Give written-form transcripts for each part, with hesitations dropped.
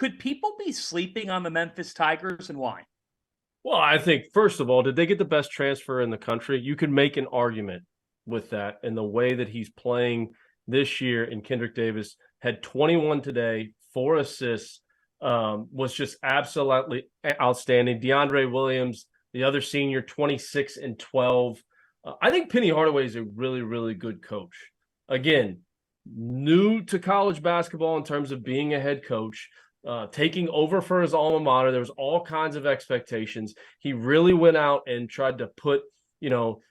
Could people be sleeping on the Memphis Tigers, and why? Well, I think, first of all, did they get the best transfer in the country? You could make an argument with that, and the way that he's playing this year. And Kendrick Davis had 21 today, 4 assists, was just absolutely outstanding. DeAndre Williams, the other senior, 26 and 12. I think Penny Hardaway is a really, really good coach. Again, new to college basketball in terms of being a head coach, taking over for his alma mater. There was all kinds of expectations. He really went out and tried to put,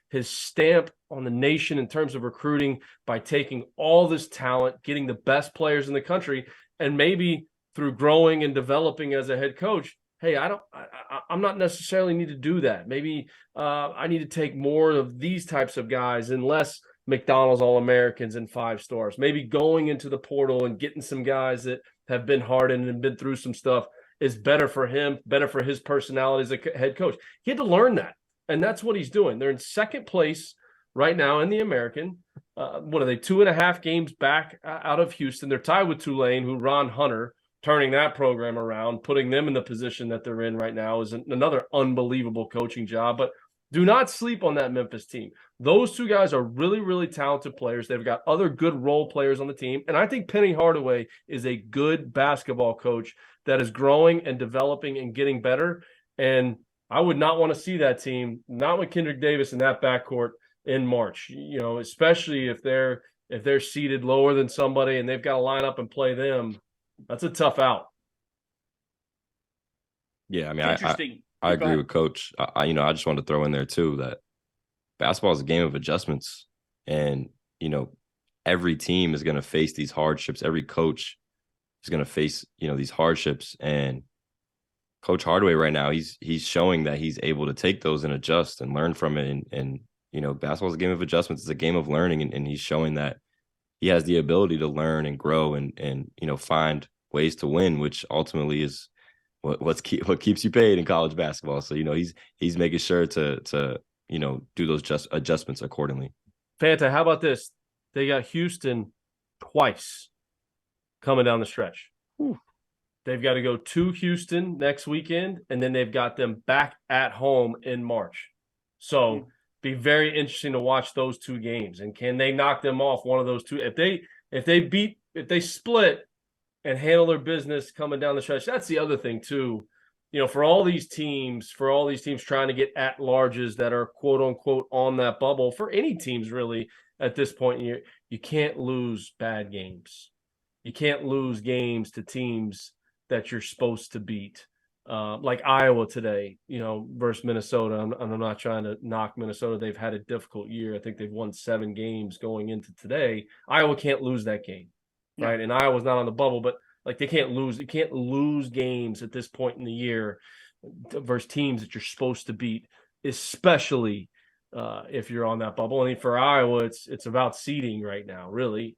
his stamp on the nation in terms of recruiting by taking all this talent, getting the best players in the country, and maybe through growing and developing as a head coach, hey, I'm not necessarily need to do that. Maybe I need to take more of these types of guys and less McDonald's All-Americans and 5 stars. Maybe going into the portal and getting some guys that have been hardened and been through some stuff is better for him, better for his personality as a head coach. He had to learn that, and that's what he's doing. They're in second place right now in the American. What are they, 2.5 games back out of Houston? They're tied with Tulane, who Ron Hunter, turning that program around, putting them in the position that they're in right now is another unbelievable coaching job. But do not sleep on that Memphis team. Those 2 guys are really, really talented players. They've got other good role players on the team. And I think Penny Hardaway is a good basketball coach that is growing and developing and getting better. And I would not want to see that team, not with Kendrick Davis in that backcourt in March, especially if they're seated lower than somebody and they've got to line up and play them. That's a tough out. Yeah, I mean, I agree with Coach. I just want to throw in there too that basketball is a game of adjustments, and every team is going to face these hardships. Every coach is going to face these hardships, and Coach Hardaway right now he's showing that he's able to take those and adjust and learn from it. And basketball is a game of adjustments. It's a game of learning, and he's showing that he has the ability to learn and grow and find ways to win, which ultimately is what keeps you paid in college basketball. So he's making sure to do those adjustments accordingly. Fanta, how about this? They got Houston twice coming down the stretch. Whew. They've got to go to Houston next weekend, and then they've got them back at home in March. So be very interesting to watch those 2 games. And can they knock them off one of those 2? If they split and handle their business coming down the stretch, that's the other thing too. For all these teams trying to get at-larges that are quote unquote on that bubble, for any teams really at this point in the year, you can't lose bad games. You can't lose games to teams that you're supposed to beat. Like Iowa today, versus Minnesota. I'm not trying to knock Minnesota. They've had a difficult year. I think they've won 7 games going into today. Iowa can't lose that game, right? And Iowa's not on the bubble, but they can't lose. You can't lose games at this point in the year versus teams that you're supposed to beat, especially if you're on that bubble. I mean, for Iowa, it's about seeding right now, really.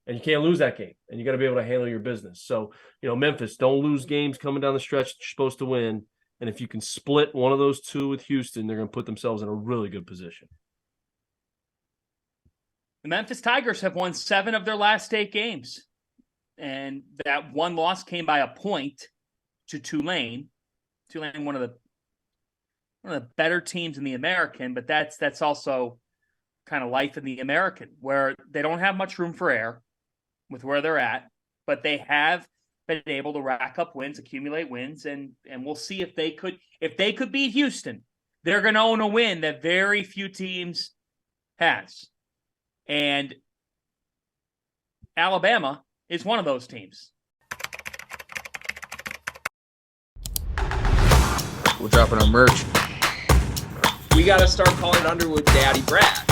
And you can't lose that game, and you got to be able to handle your business. So, Memphis, don't lose games coming down the stretch that you're supposed to win. And if you can split one of those 2 with Houston, they're going to put themselves in a really good position. The Memphis Tigers have won 7 of their last 8 games. And that one loss came by a point to Tulane. Tulane, one of the better teams in the American, but that's also kind of life in the American, where they don't have much room for error with where they're at, but they have been able to rack up wins, accumulate wins, and we'll see if they could beat Houston. They're going to own a win that very few teams has. And Alabama is one of those teams. We're dropping our merch. We got to start calling Underwood Daddy Brad.